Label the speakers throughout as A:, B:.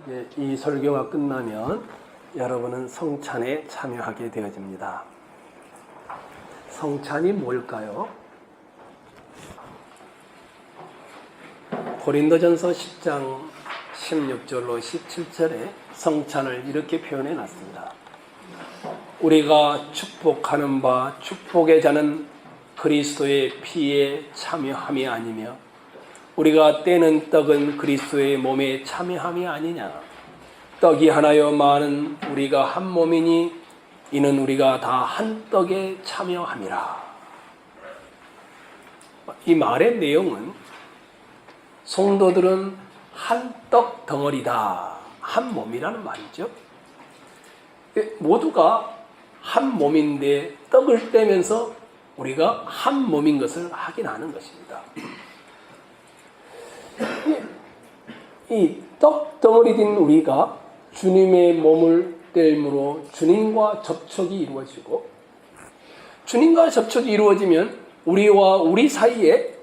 A: 이제 이 설교가 끝나면 여러분은 성찬에 참여하게 되어집니다. 성찬이 뭘까요? 고린도전서 10장 16절로 17절에 성찬을 이렇게 표현해 놨습니다. 우리가 축복하는 바 축복의 자는 그리스도의 피에 참여함이 아니며 우리가 떼는 떡은 그리스도의 몸에 참여함이 아니냐. 떡이 하나여 많은 우리가 한 몸이니 이는 우리가 다 한 떡에 참여함이라. 이 말의 내용은 성도들은 한 떡 덩어리다, 한 몸이라는 말이죠. 모두가 한 몸인데 떡을 떼면서 우리가 한 몸인 것을 확인하는 것입니다. 이 떡 덩어리 된 우리가 주님의 몸을 뗄므로 주님과 접촉이 이루어지고, 주님과 접촉이 이루어지면 우리와 우리 사이에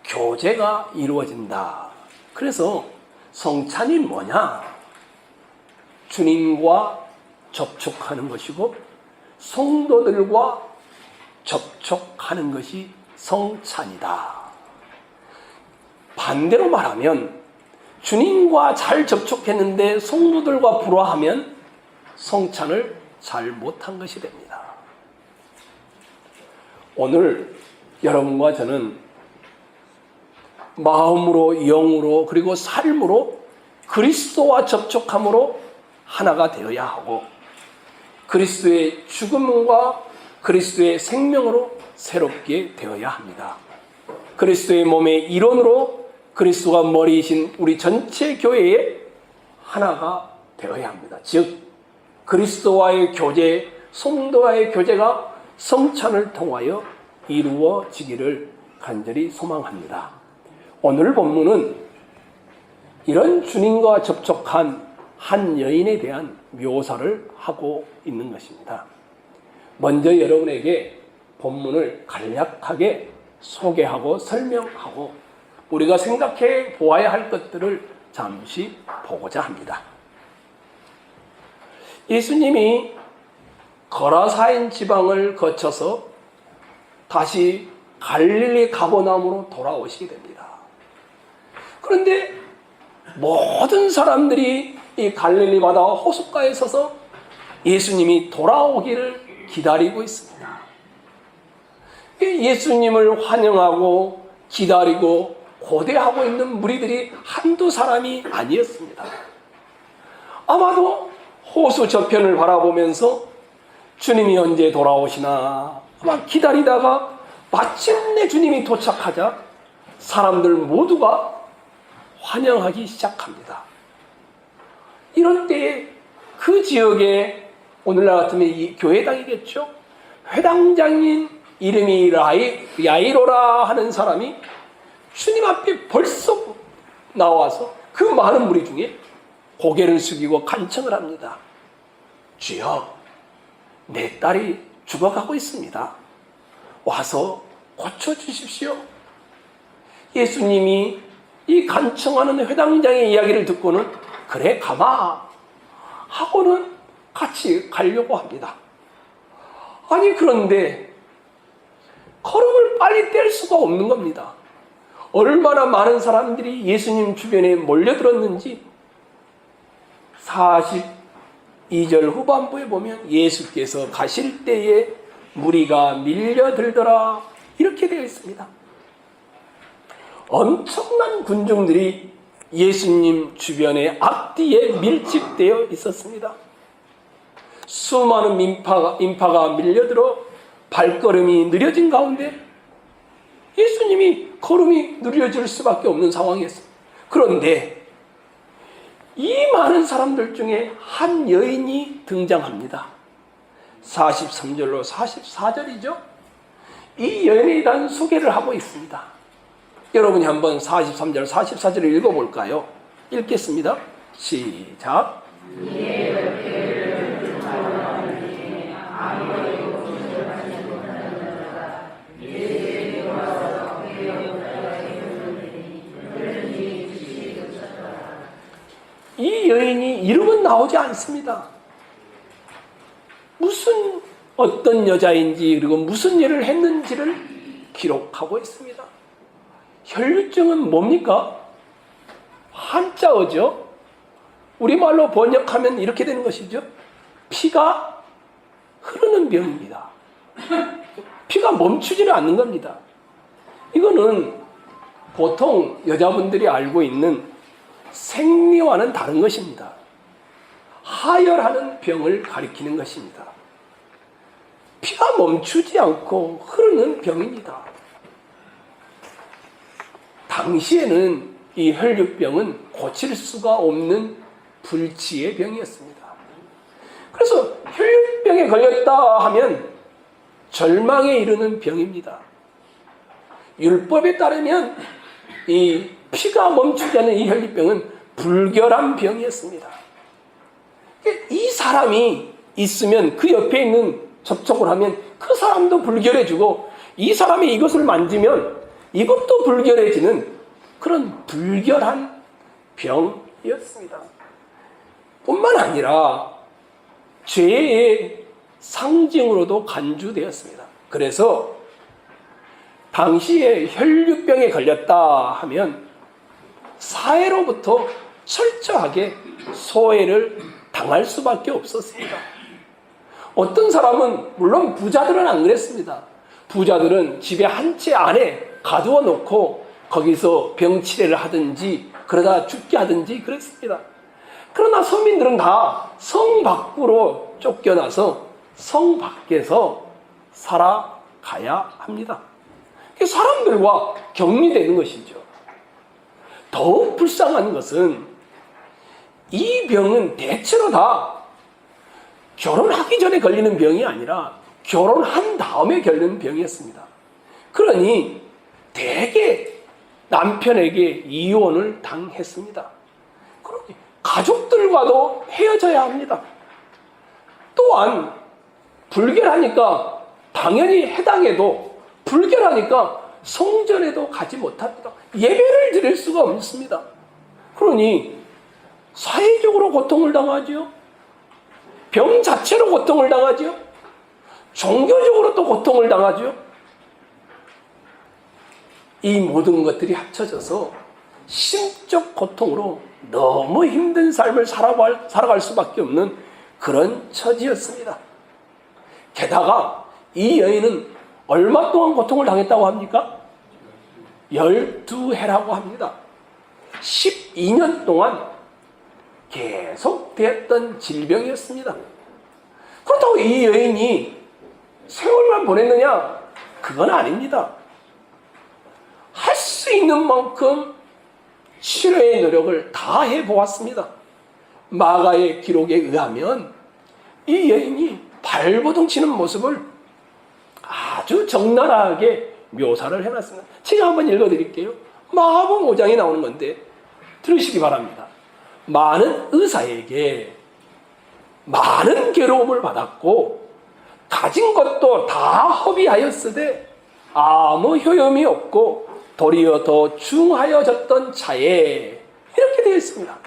A: 교제가 이루어진다. 그래서 성찬이 뭐냐? 주님과 접촉하는 것이고 성도들과 접촉하는 것이 성찬이다. 반대로 말하면 주님과 잘 접촉했는데 성도들과 불화하면 성찬을 잘 못한 것이 됩니다. 오늘 여러분과 저는 마음으로, 영으로, 그리고 삶으로 그리스도와 접촉함으로 하나가 되어야 하고, 그리스도의 죽음과 그리스도의 생명으로 새롭게 되어야 합니다. 그리스도의 몸의 일원으로 그리스도가 머리이신 우리 전체 교회의 하나가 되어야 합니다. 즉 그리스도와의 교제, 성도와의 교제가 성찬을 통하여 이루어지기를 간절히 소망합니다. 오늘 본문은 이런 주님과 접촉한 한 여인에 대한 묘사를 하고 있는 것입니다. 먼저 여러분에게 본문을 간략하게 소개하고 설명하고 우리가 생각해 보아야 할 것들을 잠시 보고자 합니다. 예수님이 거라사인 지방을 거쳐서 다시 갈릴리 가버나움으로 돌아오시게 됩니다. 그런데 모든 사람들이 이 갈릴리 바다 호숫가에 서서 예수님이 돌아오기를 기다리고 있습니다. 예수님을 환영하고 기다리고 고대하고 있는 무리들이 한두 사람이 아니었습니다. 아마도 호수 저편을 바라보면서 주님이 언제 돌아오시나 아마 기다리다가 마침내 주님이 도착하자 사람들 모두가 환영하기 시작합니다. 이런 때에 그 지역에 오늘날 같으면 이 교회당이겠죠. 회당장인 이름이 야이로라 하는 사람이 주님 앞에 벌써 나와서 그 많은 무리 중에 고개를 숙이고 간청을 합니다. 주여, 내 딸이 죽어가고 있습니다. 와서 고쳐주십시오. 예수님이 이 간청하는 회당장의 이야기를 듣고는 그래 가마 하고는 같이 가려고 합니다. 아니 그런데 걸음을 빨리 뗄 수가 없는 겁니다. 얼마나 많은 사람들이 예수님 주변에 몰려들었는지 42절 후반부에 보면 예수께서 가실 때에 무리가 밀려들더라 이렇게 되어 있습니다. 엄청난 군중들이 예수님 주변에 앞뒤에 밀집되어 있었습니다. 수많은 인파가 밀려들어 발걸음이 느려진 가운데 예수님이 걸음이 느려질 수밖에 없는 상황이었습니다. 그런데 이 많은 사람들 중에 한 여인이 등장합니다. 43절로 44절이죠. 이 여인에 대한 소개를 하고 있습니다. 여러분이 한번 43절, 44절을 읽어볼까요? 읽겠습니다. 시작. 이 여인이 이름은 나오지 않습니다. 무슨 어떤 여자인지 그리고 무슨 일을 했는지를 기록하고 있습니다. 혈류증은 뭡니까? 한자어죠. 우리말로 번역하면 이렇게 되는 것이죠. 피가 흐르는 병입니다. 피가 멈추지는 않는 겁니다. 이거는 보통 여자분들이 알고 있는 생리와는 다른 것입니다. 하혈하는 병을 가리키는 것입니다. 피가 멈추지 않고 흐르는 병입니다. 당시에는 이 혈류병은 고칠 수가 없는 불치의 병이었습니다. 그래서 혈류병에 걸렸다 하면 절망에 이르는 병입니다. 율법에 따르면 이 피가 멈추지 않는 이 혈류병은 불결한 병이었습니다. 이 사람이 있으면 그 옆에 있는 접촉을 하면 그 사람도 불결해지고 이 사람이 이것을 만지면 이것도 불결해지는 그런 불결한 병이었습니다. 뿐만 아니라 죄의 상징으로도 간주되었습니다. 그래서 당시에 혈류병에 걸렸다 하면 사회로부터 철저하게 소외를 당할 수밖에 없었습니다. 어떤 사람은, 물론 부자들은 안 그랬습니다. 부자들은 집에 한 채 안에 가두어 놓고 거기서 병치레를 하든지 그러다 죽게 하든지 그랬습니다. 그러나 서민들은 다 성 밖으로 쫓겨나서 성 밖에서 살아가야 합니다. 사람들과 격리되는 것이죠. 더욱 불쌍한 것은 이 병은 대체로 다 결혼하기 전에 걸리는 병이 아니라 결혼한 다음에 걸리는 병이었습니다. 그러니 대개 남편에게 이혼을 당했습니다. 그러니 가족들과도 헤어져야 합니다. 또한 불결하니까 당연히 해당해도 불결하니까 성전에도 가지 못합니다. 예배를 드릴 수가 없습니다. 그러니 사회적으로 고통을 당하죠. 병 자체로 고통을 당하죠. 종교적으로 또 고통을 당하죠. 이 모든 것들이 합쳐져서 심적 고통으로 너무 힘든 삶을 살아갈 수밖에 없는 그런 처지였습니다. 게다가 이 여인은 얼마 동안 고통을 당했다고 합니까? 12해라고 합니다. 12년 동안 계속되었던 질병이었습니다. 그렇다고 이 여인이 세월만 보냈느냐? 그건 아닙니다. 할 수 있는 만큼 치료의 노력을 다 해보았습니다. 마가의 기록에 의하면 이 여인이 발버둥 치는 모습을 아주 적나라하게 묘사를 해놨습니다. 제가 한번 읽어드릴게요. 마가복음 5장에 나오는 건데 들으시기 바랍니다. 많은 의사에게 많은 괴로움을 받았고 가진 것도 다 허비하였으되 아무 효용이 없고 도리어 더 중하여졌던 차에 이렇게 되어 있습니다.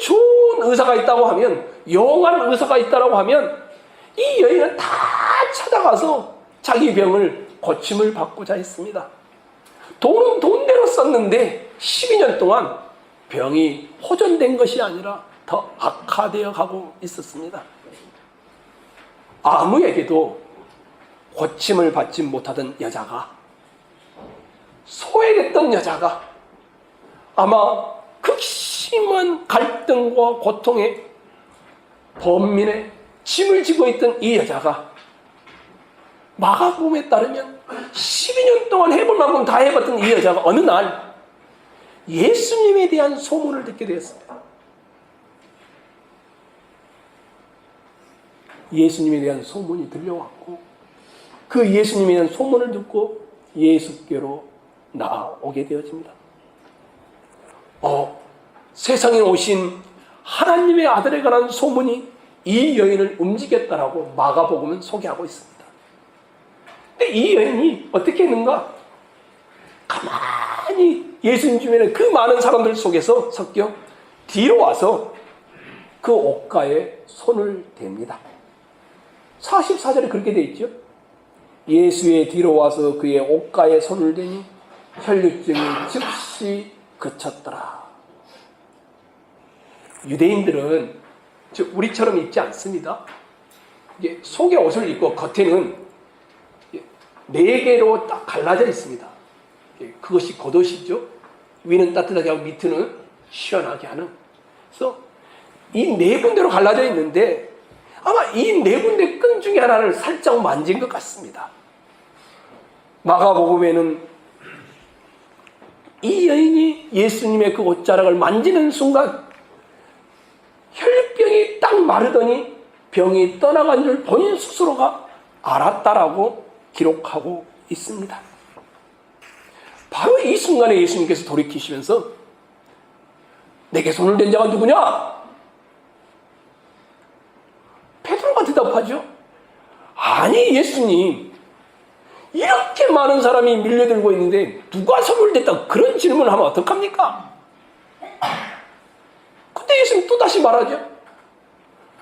A: 좋은 의사가 있다고 하면, 용한 의사가 있다고 하면 이 여인은 다 찾아가서 자기 병을 고침을 받고자 했습니다. 돈은 돈대로 썼는데 12년 동안 병이 호전된 것이 아니라 더 악화되어 가고 있었습니다. 아무에게도 고침을 받지 못하던 여자가, 소외됐던 여자가, 아마 극심한 갈등과 고통에 번민에 짐을 지고 있던 이 여자가 마가복음에 따르면 12년 동안 해볼 만큼 다 해봤던 이 여자가 어느 날 예수님에 대한 소문을 듣게 되었습니다. 예수님에 대한 소문이 들려왔고 그 예수님에 대한 소문을 듣고 예수께로 나오게 되어집니다. 세상에 오신 하나님의 아들에 관한 소문이 이 여인을 움직였다라고 마가복음은 소개하고 있습니다. 근데 이 여인이 어떻게 했는가? 가만히 예수님 주변에 그 많은 사람들 속에서 섞여 뒤로 와서 그 옷가에 손을 댑니다. 44절에 그렇게 돼 있죠. 예수의 뒤로 와서 그의 옷가에 손을 대니 혈류증이 즉시 그쳤더라. 유대인들은 우리처럼 입지 않습니다. 이게 속에 옷을 입고 겉에는 4개로 딱 갈라져 있습니다. 그것이 겉옷이죠. 위는 따뜻하게 하고 밑은 시원하게 하는. 그래서 이 4군데로 갈라져 있는데 아마 이 4군데 끈 중에 하나를 살짝 만진 것 같습니다. 마가복음에는 이 여인이 예수님의 그 옷자락을 만지는 순간 혈병이 딱 마르더니 병이 떠나간 줄 본인 스스로가 알았다라고 기록하고 있습니다. 바로 이 순간에 예수님께서 돌이키시면서 내게 손을 댄 자가 누구냐? 베드로가 대답하죠. 아니 예수님, 이렇게 많은 사람이 밀려들고 있는데 누가 손을 댔다 그런 질문을 하면 어떡합니까? 근데 예수님 또다시 말하죠.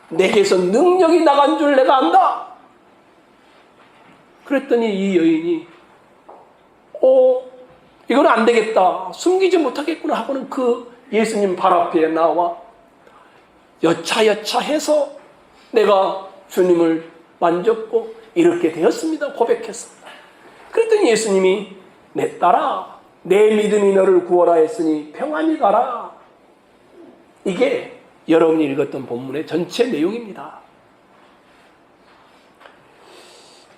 A: 내게서 능력이 나간 줄 내가 안다. 그랬더니 이 여인이 이건 안 되겠다, 숨기지 못하겠구나 하고는 그 예수님 발 앞에 나와 여차여차해서 내가 주님을 만졌고 이렇게 되었습니다 고백했습니다. 그랬더니 예수님이 내 딸아, 내 믿음이 너를 구원하 했으니 평안히 가라. 이게 여러분이 읽었던 본문의 전체 내용입니다.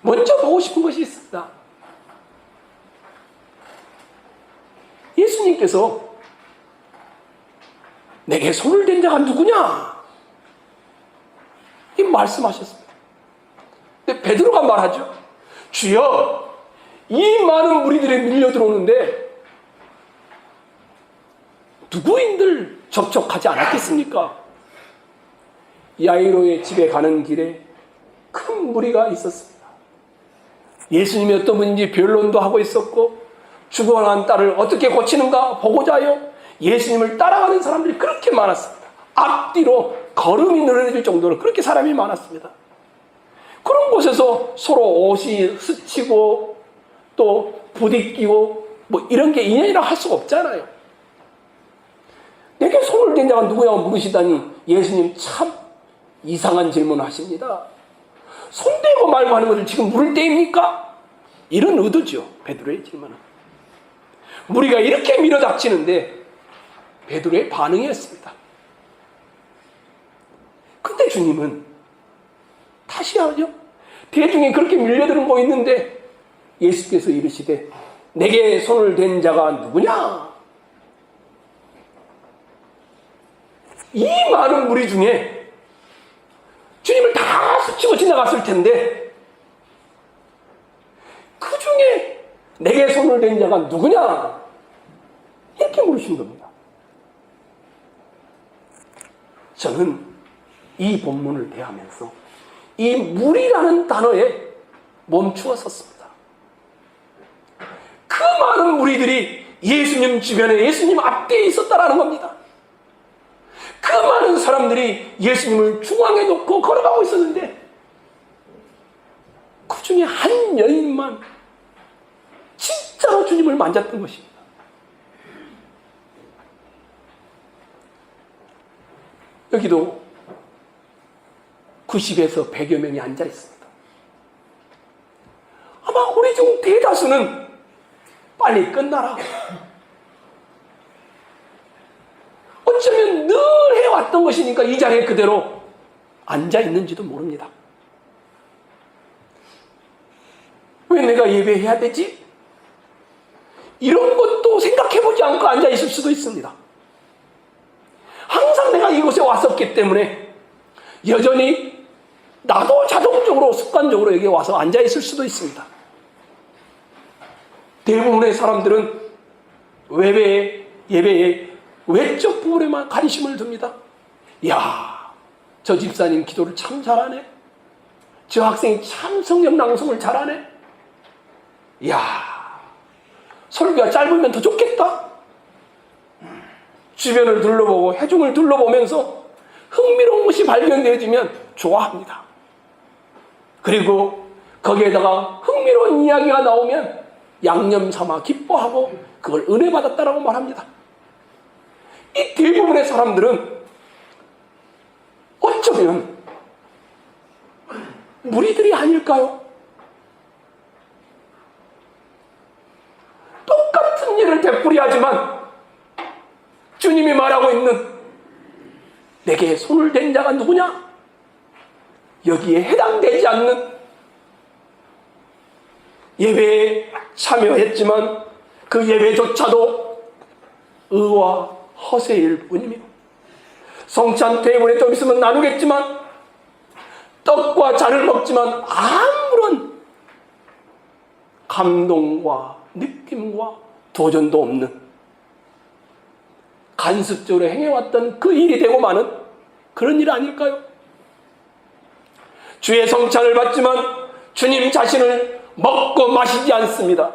A: 먼저 보고 싶은 것이 있습니다. 예수님께서 내게 손을 댄 자가 누구냐? 이 말씀하셨습니다. 근데 베드로가 말하죠. 주여, 이 많은 무리들이 밀려 들어오는데 누구인들 접촉하지 않았겠습니까? 야이로의 집에 가는 길에 큰 무리가 있었습니다. 예수님이 어떤 분인지 변론도 하고 있었고 죽어난 딸을 어떻게 고치는가 보고자 하여 예수님을 따라가는 사람들이 그렇게 많았습니다. 앞뒤로 걸음이 늘어질 정도로 그렇게 사람이 많았습니다. 그런 곳에서 서로 옷이 스치고 또 부딪히고 뭐 이런 게 인연이라 할 수가 없잖아요. 내게 손을 댄 자가 누구냐고 물으시다니 예수님 참 이상한 질문을 하십니다. 손대고 말고 하는 것을 지금 물을 때입니까? 이런 의도죠, 베드로의 질문은. 무리가 이렇게 밀어닥치는데 베드로의 반응이었습니다. 근데 주님은 다시 하죠. 대중이 그렇게 밀려드는 거 있는데 예수께서 이르시되 내게 손을 댄 자가 누구냐? 이 많은 무리 중에 주님을 다 스치고 지나갔을 텐데 그 중에 내게 손을 댄 자가 누구냐? 이렇게 물으신 겁니다. 저는 이 본문을 대하면서 이 무리라는 단어에 멈추어 섰습니다. 그 많은 무리들이 예수님 주변에 예수님 앞뒤에 있었다라는 겁니다. 그 많은 사람들이 예수님을 중앙에 놓고 걸어가고 있었는데 그 중에 한 여인만 진짜로 주님을 만졌던 것입니다. 여기도 90에서 100여 명이 앉아 있습니다. 아마 우리 중 대다수는 빨리 끝나라, 어쩌면 늘 해왔던 것이니까 이 자리에 그대로 앉아 있는지도 모릅니다. 왜 내가 예배해야 되지? 이런 것도 생각해보지 않고 앉아 있을 수도 있습니다. 항상 내가 이곳에 왔었기 때문에 여전히 나도 자동적으로 습관적으로 여기 와서 앉아 있을 수도 있습니다. 대부분의 사람들은 예배에 외적 부분에만 관심을 둡니다. 이야, 저 집사님 기도를 참 잘하네. 저 학생이 참 성경 낭송을 잘하네. 이야, 설교가 짧으면 더 좋겠다. 주변을 둘러보고 회중을 둘러보면서 흥미로운 것이 발견되어지면 좋아합니다. 그리고 거기에다가 흥미로운 이야기가 나오면 양념 삼아 기뻐하고 그걸 은혜 받았다라고 말합니다. 이 대부분의 사람들은 어쩌면 무리들이 아닐까요? 똑같은 일을 되풀이하지만 주님이 말하고 있는 내게 손을 댄 자가 누구냐? 여기에 해당되지 않는, 예배에 참여했지만 그 예배조차도 의와 허세일 뿐이며, 성찬 테이블에 좀 있으면 나누겠지만 떡과 잔을 먹지만 아무런 감동과 느낌과 도전도 없는, 간습적으로 행해왔던 그 일이 되고 마는 그런 일 아닐까요? 주의 성찬을 받지만 주님 자신을 먹고 마시지 않습니다.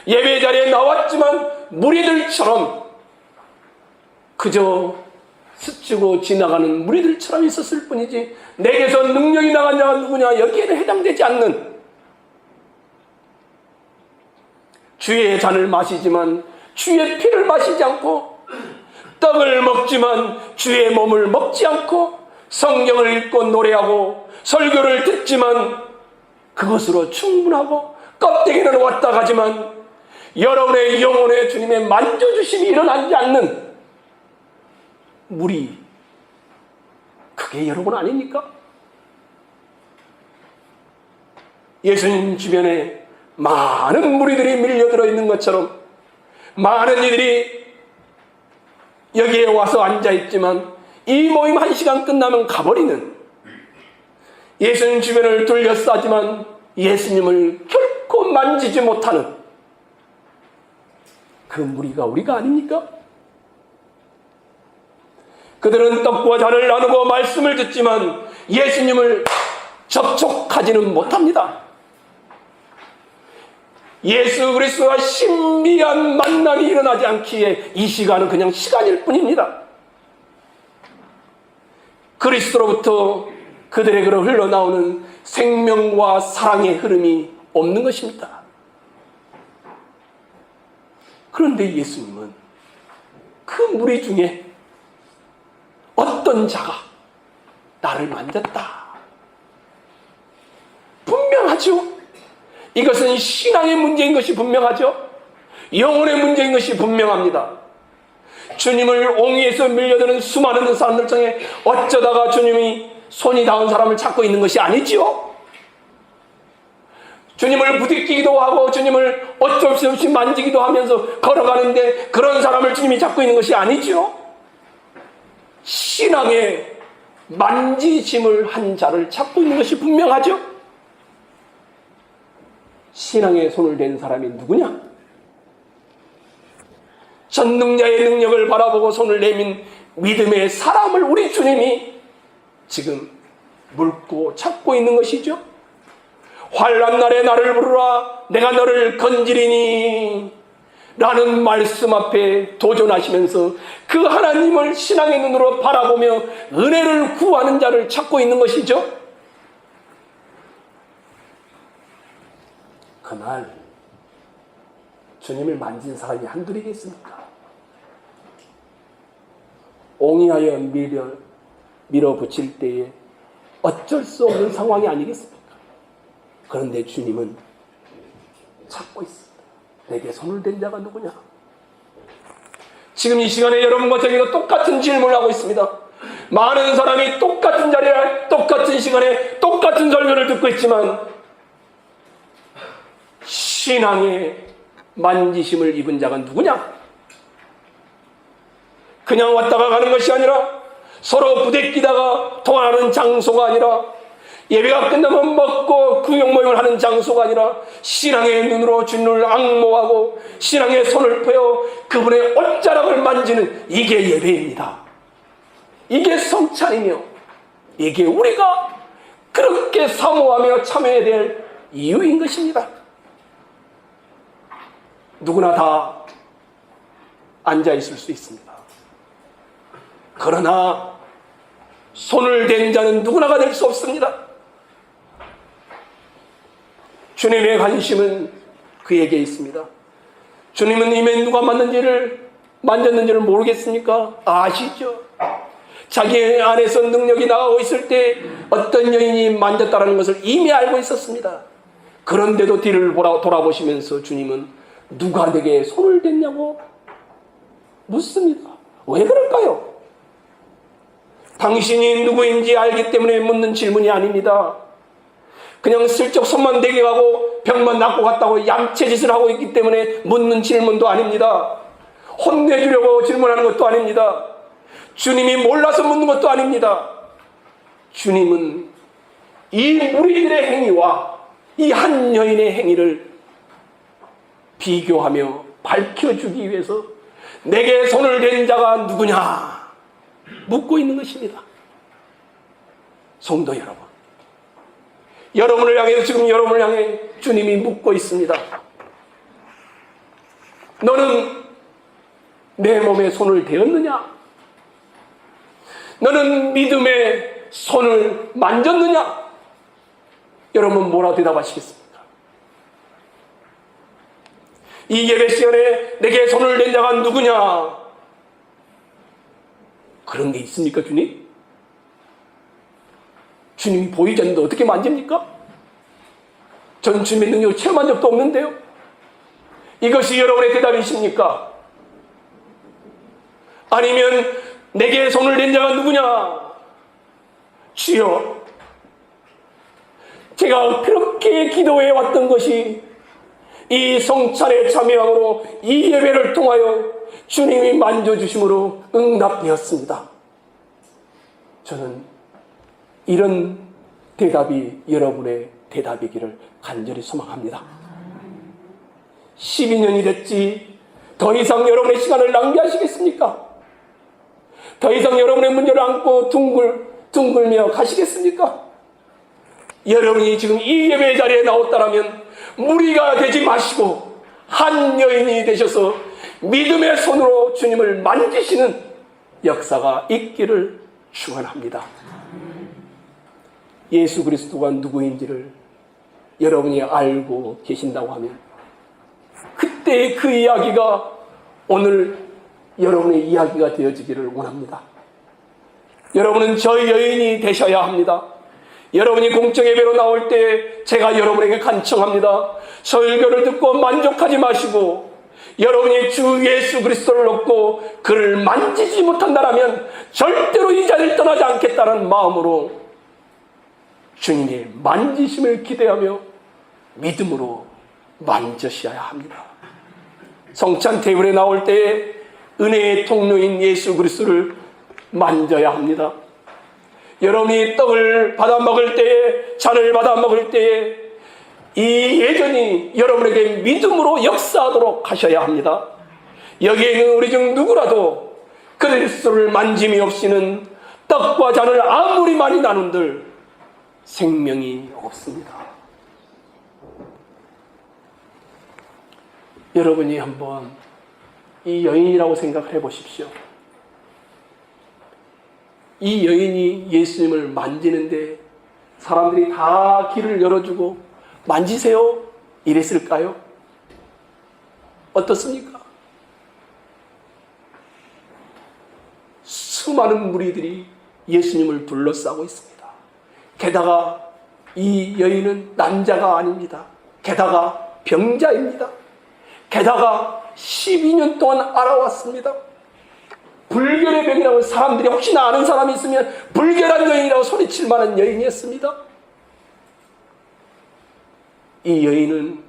A: 예배 자리에 나왔지만 무리들처럼 그저 스치고 지나가는 무리들처럼 있었을 뿐이지 내게서 능력이 나간 자가 누구냐, 여기에는 해당되지 않는, 주의 잔을 마시지만 주의 피를 마시지 않고, 떡을 먹지만 주의 몸을 먹지 않고, 성경을 읽고 노래하고 설교를 듣지만 그것으로 충분하고, 껍데기는 왔다 가지만 여러분의 영혼에 주님의 만져주심이 일어나지 않는 무리, 그게 여러분 아닙니까? 예수님 주변에 많은 무리들이 밀려들어 있는 것처럼 많은 이들이 여기에 와서 앉아있지만 이 모임 1시간 끝나면 가버리는, 예수님 주변을 둘러싸지만 예수님을 결코 만지지 못하는 그 무리가 우리가 아닙니까? 그들은 떡과 잔을 나누고 말씀을 듣지만 예수님을 접촉하지는 못합니다. 예수 그리스도와 신비한 만남이 일어나지 않기에 이 시간은 그냥 시간일 뿐입니다. 그리스도로부터 그들에게로 흘러나오는 생명과 사랑의 흐름이 없는 것입니다. 그런데 예수님은 그 무리 중에 어떤 자가 나를 만졌다, 분명하죠. 이것은 신앙의 문제인 것이 분명하죠. 영혼의 문제인 것이 분명합니다. 주님을 옹이에서 밀려드는 수많은 사람들 중에 어쩌다가 주님이 손이 닿은 사람을 찾고 있는 것이 아니지요. 주님을 부딪히기도 하고 주님을 어쩔 수 없이 만지기도 하면서 걸어가는데 그런 사람을 주님이 찾고 있는 것이 아니지요. 신앙의 만지심을 한 자를 찾고 있는 것이 분명하죠. 신앙에 손을 댄 사람이 누구냐? 전능자의 능력을 바라보고 손을 내민 믿음의 사람을 우리 주님이 지금 묻고 찾고 있는 것이죠. 환난 날에 나를 부르라, 내가 너를 건지리니 라는 말씀 앞에 도전하시면서 그 하나님을 신앙의 눈으로 바라보며 은혜를 구하는 자를 찾고 있는 것이죠. 그날 주님을 만진 사람이 한둘이겠습니까? 옹이하여 밀어붙일 때에 어쩔 수 없는 상황이 아니겠습니까? 그런데 주님은 찾고 있습니다. 내게 손을 댄 자가 누구냐? 지금 이 시간에 여러분과 저희가 똑같은 질문을 하고 있습니다. 많은 사람이 똑같은 자리에 똑같은 시간에 똑같은 설교를 듣고 있지만 신앙의 만지심을 입은 자가 누구냐? 그냥 왔다가 가는 것이 아니라 서로 부대끼다가 통화하는 장소가 아니라 예배가 끝나면 먹고 구역 모임을 하는 장소가 아니라 신앙의 눈으로 주님을 앙모하고 신앙의 손을 펴어 그분의 옷자락을 만지는 이게 예배입니다. 이게 성찬이며 이게 우리가 그렇게 사모하며 참여해야 될 이유인 것입니다. 누구나 다 앉아있을 수 있습니다. 그러나 손을 댄 자는 누구나가 될 수 없습니다. 주님의 관심은 그에게 있습니다. 주님은 이미 누가 만졌는지를 모르겠습니까? 아시죠? 자기 안에서 능력이 나가고 있을 때 어떤 여인이 만졌다는 것을 이미 알고 있었습니다. 그런데도 뒤를 돌아보시면서 주님은 누가 내게 손을 댔냐고 묻습니다. 왜 그럴까요? 당신이 누구인지 알기 때문에 묻는 질문이 아닙니다. 그냥 슬쩍 손만 대게 가고 병만 낫고 갔다고 양체짓을 하고 있기 때문에 묻는 질문도 아닙니다. 혼내주려고 질문하는 것도 아닙니다. 주님이 몰라서 묻는 것도 아닙니다. 주님은 이 무리들의 행위와 이 한 여인의 행위를 비교하며 밝혀주기 위해서 내게 손을 댄 자가 누구냐 묻고 있는 것입니다. 성도 여러분, 여러분을 향해 지금 여러분을 향해 주님이 묻고 있습니다. 너는 내 몸에 손을 대었느냐? 너는 믿음의 손을 만졌느냐? 여러분 뭐라 대답하시겠습니까? 이 예배 시간에 내게 손을 댄 자가 누구냐? 그런 게 있습니까, 주님? 주님이 보이지 않는데 어떻게 만집니까? 전 주님의 능력을 체험한 적도 없는데요. 이것이 여러분의 대답이십니까? 아니면 내게 손을 댄 자가 누구냐? 주여, 제가 그렇게 기도해 왔던 것이 이 성찬에 참여함으로 이 예배를 통하여 주님이 만져주심으로 응답되었습니다. 저는 이런 대답이 여러분의 대답이기를 간절히 소망합니다. 12년이 됐지 더 이상 여러분의 시간을 낭비하시겠습니까? 더 이상 여러분의 문제를 안고 둥글며 가시겠습니까? 여러분이 지금 이 예배 자리에 나왔다면 무리가 되지 마시고 한 여인이 되셔서 믿음의 손으로 주님을 만지시는 역사가 있기를 축원합니다. 예수 그리스도가 누구인지를 여러분이 알고 계신다고 하면 그때의 그 이야기가 오늘 여러분의 이야기가 되어지기를 원합니다. 여러분은 저 여인이 되셔야 합니다. 여러분이 공적 예배로 나올 때 제가 여러분에게 간청합니다. 설교를 듣고 만족하지 마시고 여러분이 주 예수 그리스도를 얻고 그를 만지지 못한다면 절대로 이 자리를 떠나지 않겠다는 마음으로 주님의 만지심을 기대하며 믿음으로 만져셔야 합니다. 성찬 테이블에 나올 때에 은혜의 통로인 예수 그리스도를 만져야 합니다. 여러분이 떡을 받아 먹을 때에, 잔을 받아 먹을 때에 이 예전이 여러분에게 믿음으로 역사하도록 하셔야 합니다. 여기에 있는 우리 중 누구라도 그리스도를 만짐이 없이는 떡과 잔을 아무리 많이 나눈들 생명이 없습니다. 여러분이 한번 이 여인이라고 생각을 해보십시오. 이 여인이 예수님을 만지는데 사람들이 다 길을 열어주고 만지세요 이랬을까요? 어떻습니까? 수많은 무리들이 예수님을 둘러싸고 있습니다. 게다가 이 여인은 남자가 아닙니다. 게다가 병자입니다. 게다가 12년 동안 알아왔습니다. 불결의 병이라고 사람들이 혹시나 아는 사람이 있으면 불결한 여인이라고 소리칠 만한 여인이었습니다. 이 여인은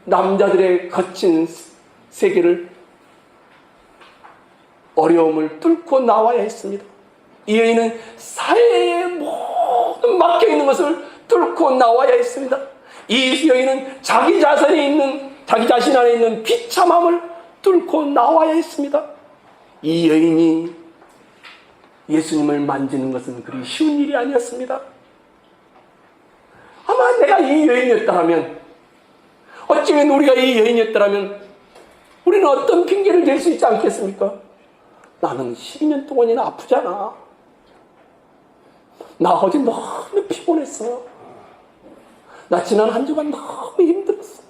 A: 남자들의 거친 세계를 어려움을 뚫고 나와야 했습니다. 이 여인은 사회의 모든 막혀있는 것을 뚫고 나와야 했습니다. 이 여인은 자기 자신 안에 있는 비참함을 뚫고 나와야 했습니다. 이 여인이 예수님을 만지는 것은 그리 쉬운 일이 아니었습니다. 아마 내가 이 여인이었다면, 어쩌면 우리가 이 여인이었다면 우리는 어떤 핑계를 댈 수 있지 않겠습니까? 나는 12년 동안이나 아프잖아. 나 어제 너무 피곤했어. 나 지난 한 주간 너무 힘들었어.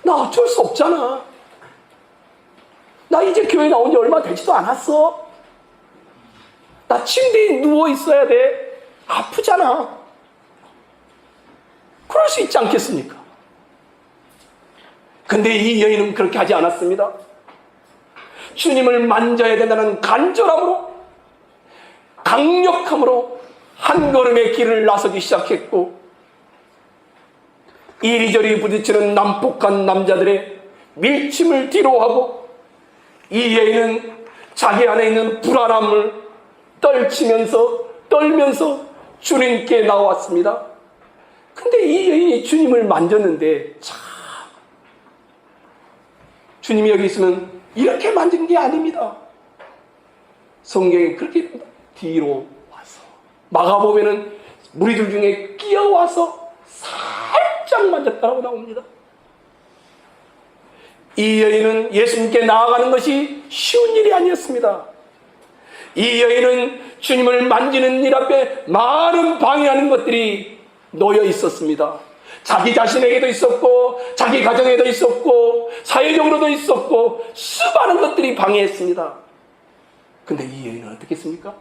A: 나 어쩔 수 없잖아. 나 이제 교회 나온 지 얼마 되지도 않았어. 나 침대에 누워 있어야 돼. 아프잖아. 그럴 수 있지 않겠습니까? 근데 이 여인은 그렇게 하지 않았습니다. 주님을 만져야 된다는 간절함으로, 강력함으로 한 걸음의 길을 나서기 시작했고, 이리저리 부딪히는 난폭한 남자들의 밀침을 뒤로하고, 이 여인은 자기 안에 있는 불안함을 떨면서 주님께 나왔습니다. 근데 이 여인이 주님을 만졌는데, 참, 주님이 여기 있으면 이렇게 만진 게 아닙니다. 성경에 그렇게 뒤로 와서, 마가복음에는 무리들 중에 끼어와서 살짝 만졌다고 나옵니다. 이 여인은 예수님께 나아가는 것이 쉬운 일이 아니었습니다. 이 여인은 주님을 만지는 일 앞에 많은 방해하는 것들이 놓여 있었습니다. 자기 자신에게도 있었고, 자기 가정에도 있었고, 사회적으로도 있었고, 수많은 것들이 방해했습니다. 근데 이 여인은 어떻게 했습니까?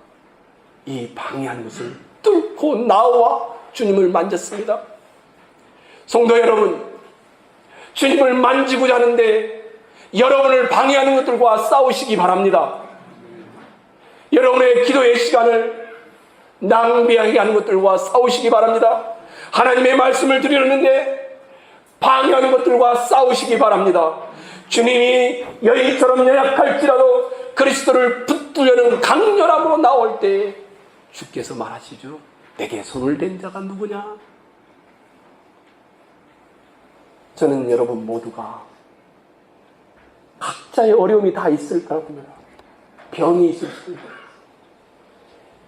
A: 이 방해하는 것을 뚫고 나와 주님을 만졌습니다. 성도 여러분, 주님을 만지고자 하는데 여러분을 방해하는 것들과 싸우시기 바랍니다. 여러분의 기도의 시간을 낭비하게 하는 것들과 싸우시기 바랍니다. 하나님의 말씀을 드리려는데 방해하는 것들과 싸우시기 바랍니다. 주님이 여인처럼 연약할지라도 그리스도를 붙들려는 강렬함으로 나올 때 주께서 말하시죠. 내게 손을 댄 자가 누구냐? 저는 여러분 모두가 각자의 어려움이 다 있을 거라고 봅니다. 병이 있을 수 있고,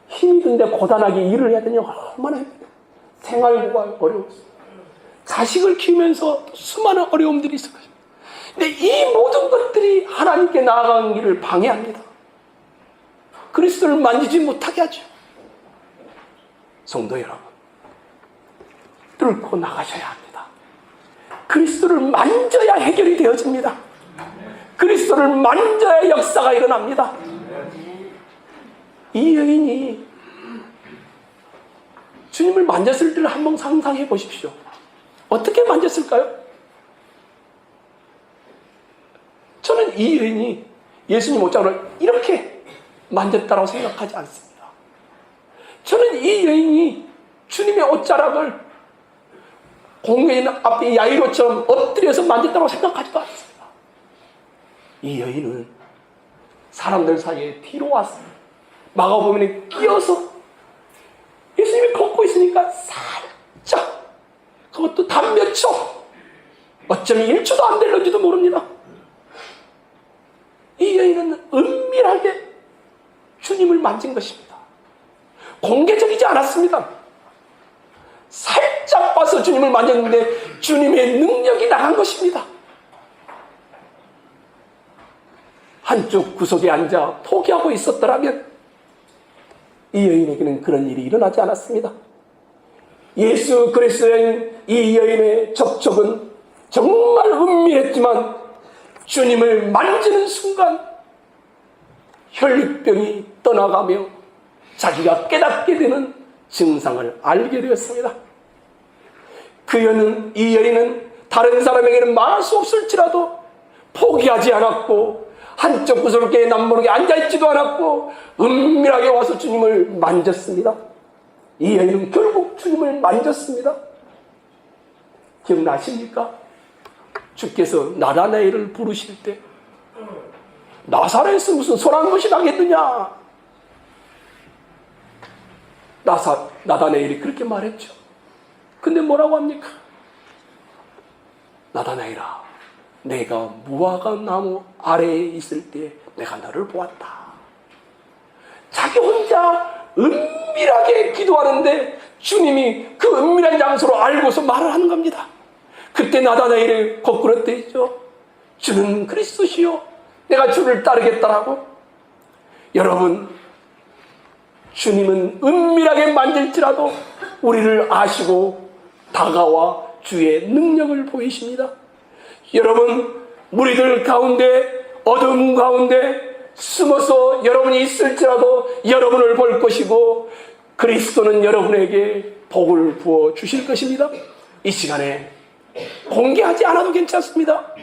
A: 힘이 든데 고단하게 일을 해야 되냐, 얼마나 힘들어요. 생활고가 어려웠어요. 자식을 키우면서 수많은 어려움들이 있을 것입니다. 근데 이 모든 것들이 하나님께 나아가는 길을 방해합니다. 그리스도를 만지지 못하게 하죠. 성도 여러분, 뚫고 나가셔야 합니다. 그리스도를 만져야 해결이 되어집니다. 그리스도를 만져야 역사가 일어납니다. 이 여인이 주님을 만졌을 때를 한번 상상해 보십시오. 어떻게 만졌을까요? 저는 이 여인이 예수님 옷장을 이렇게 만졌다고 생각하지 않습니다. 저는 이 여인이 주님의 옷자락을 공회인 앞에 야이로처럼 엎드려서 만졌다고 생각하지도 않습니다. 이 여인은 사람들 사이에 뒤로 와서 마가복음에 끼어서 예수님이 걷고 있으니까 살짝, 그것도 단 몇 초, 어쩌면 1초도 안 될런지도 모릅니다. 이 여인은 은밀하게 주님을 만진 것입니다. 공개적이지 않았습니다. 살짝 봐서 주님을 만졌는데 주님의 능력이 나간 것입니다. 한쪽 구석에 앉아 포기하고 있었더라면 이 여인에게는 그런 일이 일어나지 않았습니다. 예수 그리스도인 이 여인의 접촉은 정말 은밀했지만 주님을 만지는 순간 혈육병이 떠나가며 자기가 깨닫게 되는 증상을 알게 되었습니다. 이 여인은 다른 사람에게는 말할 수 없을지라도 포기하지 않았고, 한쪽 구석에 남모르게 앉아있지도 않았고, 은밀하게 와서 주님을 만졌습니다. 이 여인은 결국 주님을 만졌습니다. 기억나십니까? 주께서 나다나엘을 부르실 때 나사렛에서 무슨 선한 것이 나겠느냐? 나다나엘이 그렇게 말했죠. 근데 뭐라고 합니까? 나다나엘아, 내가 무화과 나무 아래에 있을 때 내가 너를 보았다. 자기 혼자 은밀하게 기도하는데 주님이 그 은밀한 장소로 알고서 말을 하는 겁니다. 그때 나다나엘이 거꾸로 떼죠. 주는 그리스도시요 내가 주를 따르겠다라고? 여러분, 주님은 은밀하게 만질지라도 우리를 아시고 다가와 주의 능력을 보이십니다. 여러분, 무리들 가운데, 어둠 가운데 숨어서 여러분이 있을지라도 여러분을 볼 것이고 그리스도는 여러분에게 복을 부어 주실 것입니다. 이 시간에 공개하지 않아도 괜찮습니다.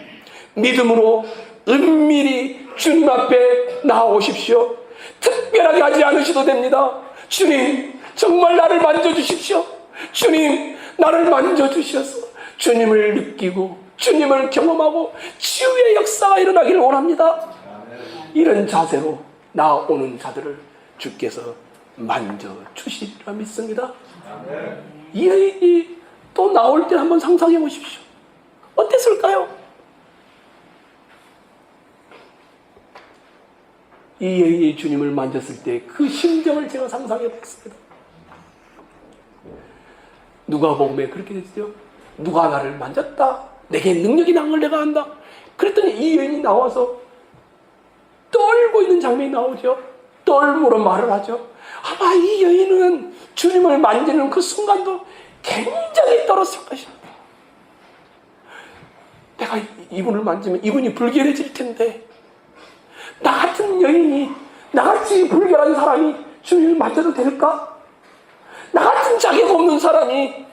A: 믿음으로 은밀히 주님 앞에 나아오십시오. 특별하게 하지 않으셔도 됩니다. 주님, 정말 나를 만져주십시오. 주님, 나를 만져주셔서 주님을 느끼고 주님을 경험하고 치유의 역사가 일어나기를 원합니다. 이런 자세로 나오는 자들을 주께서 만져주시리라 믿습니다. 이 또 나올 때 한번 상상해 보십시오. 어땠을까요? 이 여인이 주님을 만졌을 때 그 심정을 제가 상상해 봤습니다. 누가복음에 그렇게 됐죠. 누가 나를 만졌다. 내게 능력이 난 걸 내가 안다. 그랬더니 이 여인이 나와서 떨고 있는 장면이 나오죠. 떨므로 말을 하죠. 아마 이 여인은 주님을 만지는 그 순간도 굉장히 떨었을 것입니다. 내가 이분을 만지면 이분이 불결해질 텐데, 나 같은 여인이, 나같이 불결한 사람이 주님을 만져도 될까? 나 같은 자격 없는 사람이,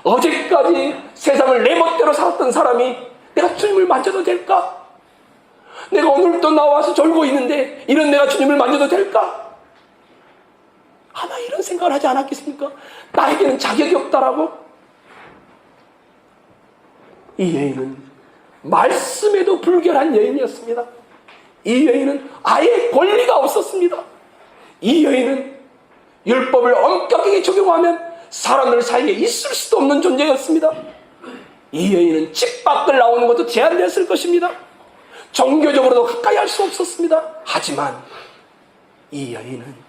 A: 어제까지 세상을 내 멋대로 살았던 사람이 내가 주님을 만져도 될까? 내가 오늘도 나와서 졸고 있는데 이런 내가 주님을 만져도 될까? 아마 이런 생각을 하지 않았겠습니까? 나에게는 자격이 없다라고? 이 여인은 말씀에도 불결한 여인이었습니다. 이 여인은 아예 권리가 없었습니다. 이 여인은 율법을 엄격하게 적용하면 사람들 사이에 있을 수도 없는 존재였습니다. 이 여인은 집 밖을 나오는 것도 제한되었을 것입니다. 종교적으로도 가까이 할 수 없었습니다. 하지만 이 여인은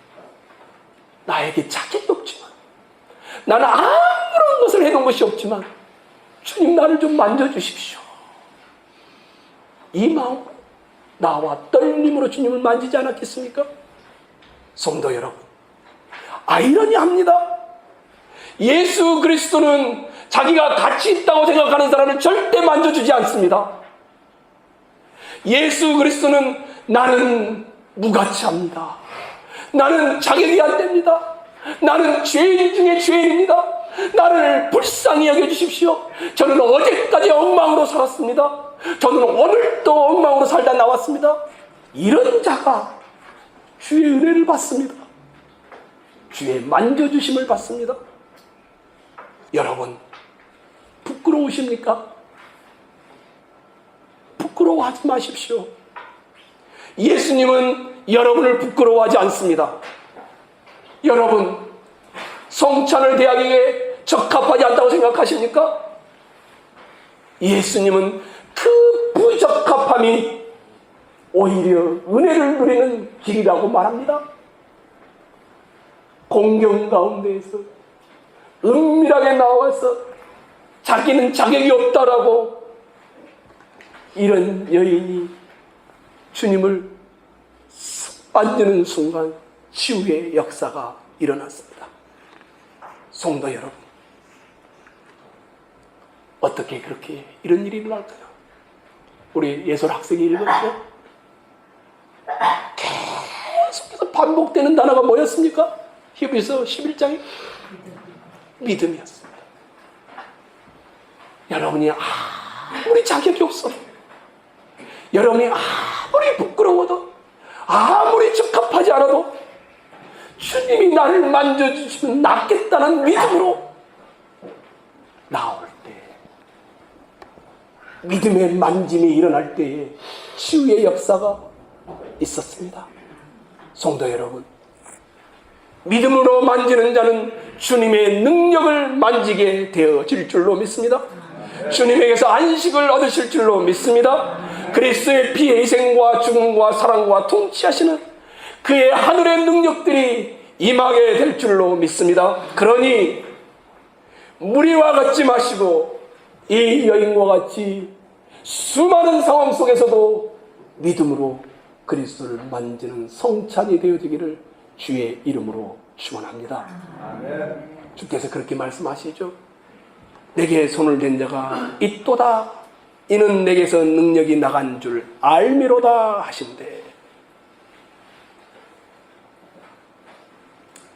A: 나에게 자격도 없지만, 나는 아무런 것을 해놓은 것이 없지만 주님 나를 좀 만져주십시오. 이 마음으로 나와 떨림으로 주님을 만지지 않았겠습니까? 성도 여러분, 아이러니합니다. 예수 그리스도는 자기가 가치 있다고 생각하는 사람을 절대 만져주지 않습니다. 예수 그리스도는 나는 무가치합니다. 나는 자격이 안 됩니다. 나는 죄인 중에 죄인입니다. 나를 불쌍히 여겨주십시오. 저는 어제까지 엉망으로 살았습니다. 저는 오늘도 엉망으로 살다 나왔습니다. 이런 자가 주의 은혜를 받습니다. 주의 만져주심을 받습니다. 여러분, 부끄러우십니까? 부끄러워하지 마십시오. 예수님은 여러분을 부끄러워하지 않습니다. 여러분, 성찬을 대하기에 적합하지 않다고 생각하십니까? 예수님은 그 부적합함이 오히려 은혜를 누리는 길이라고 말합니다. 공경 가운데에서 은밀하게 나와서 자기는 자격이 없다라고 이런 여인이 주님을 만지는 순간 치유의 역사가 일어났습니다. 성도 여러분, 어떻게 그렇게 이런 일이 일어날까요? 우리 예술 학생이 읽었죠? 계속해서 반복되는 단어가 뭐였습니까? 히브리서 11장에 믿음이었습니다. 여러분이 아무리 자격이 없어도, 여러분이 아무리 부끄러워도, 아무리 적합하지 않아도 주님이 나를 만져주시면 낫겠다는 믿음으로 나올 때, 믿음의 만짐이 일어날 때에 치유의 역사가 있었습니다. 성도 여러분, 믿음으로 만지는 자는 주님의 능력을 만지게 되어질 줄로 믿습니다. 주님에게서 안식을 얻으실 줄로 믿습니다. 그리스도의 피 희생과 죽음과 사랑과 통치하시는 그의 하늘의 능력들이 임하게 될 줄로 믿습니다. 그러니 무리와 같지 마시고 이 여인과 같이 수많은 상황 속에서도 믿음으로 그리스도를 만지는 성찬이 되어지기를 주의 이름으로 축원합니다. 주께서 그렇게 말씀하시죠. 내게 손을 댄 자가 있도다. 이는 내게서 능력이 나간 줄 알미로다 하신대.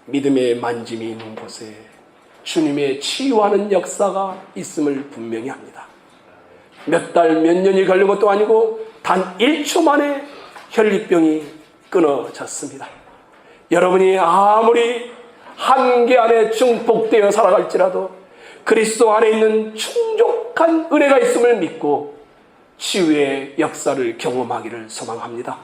A: 믿음의 만짐이 있는 곳에 주님의 치유하는 역사가 있음을 분명히 합니다. 몇 달, 몇 년이 걸린 것도 아니고 단 1초 만에 혈류병이 끊어졌습니다. 여러분이 아무리 한계 안에 중복되어 살아갈지라도 그리스도 안에 있는 충족한 은혜가 있음을 믿고 치유의 역사를 경험하기를 소망합니다.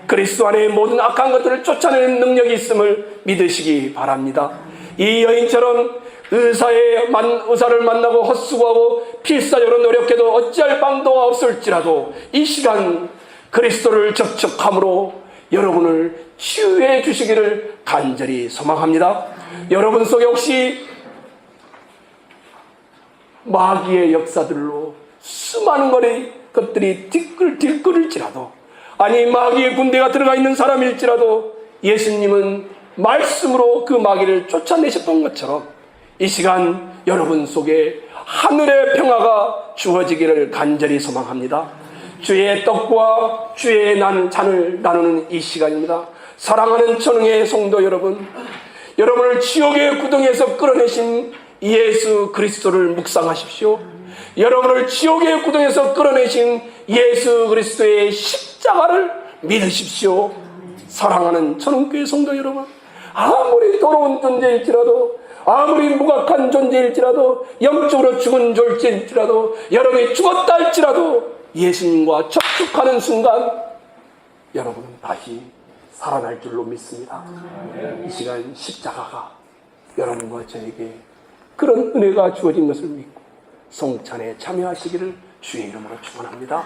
A: 그리스도 안에 모든 악한 것들을 쫓아내는 능력이 있음을 믿으시기 바랍니다. 이 여인처럼 의사를 만나고 헛수고하고 필사적으로 노력해도 어찌할 방도가 없을지라도 이 시간 그리스도를 접촉함으로 여러분을 치유해 주시기를 간절히 소망합니다. 여러분 속에 혹시 마귀의 역사들로 수많은 것들이 뒷끌을지라도, 아니 마귀의 군대가 들어가 있는 사람일지라도 예수님은 말씀으로 그 마귀를 쫓아내셨던 것처럼 이 시간 여러분 속에 하늘의 평화가 주어지기를 간절히 소망합니다. 주의 떡과 주의 잔을 나누는 이 시간입니다. 사랑하는 천흥의 성도 여러분, 여러분을 지옥의 구덩이에서 끌어내신 예수 그리스도를 묵상하십시오. 여러분을 지옥의 구덩이에서 끌어내신 예수 그리스도의 십자가를 믿으십시오. 사랑하는 천흥교회 성도 여러분, 아무리 더러운 존재일지라도, 아무리 무각한 존재일지라도, 영적으로 죽은 존재일지라도, 여러분이 죽었다 할지라도 예수님과 접촉하는 순간 여러분은 다시 살아날 줄로 믿습니다. 이 시간 십자가가 여러분과 저에게 그런 은혜가 주어진 것을 믿고 성찬에 참여하시기를 주의 이름으로 축원합니다.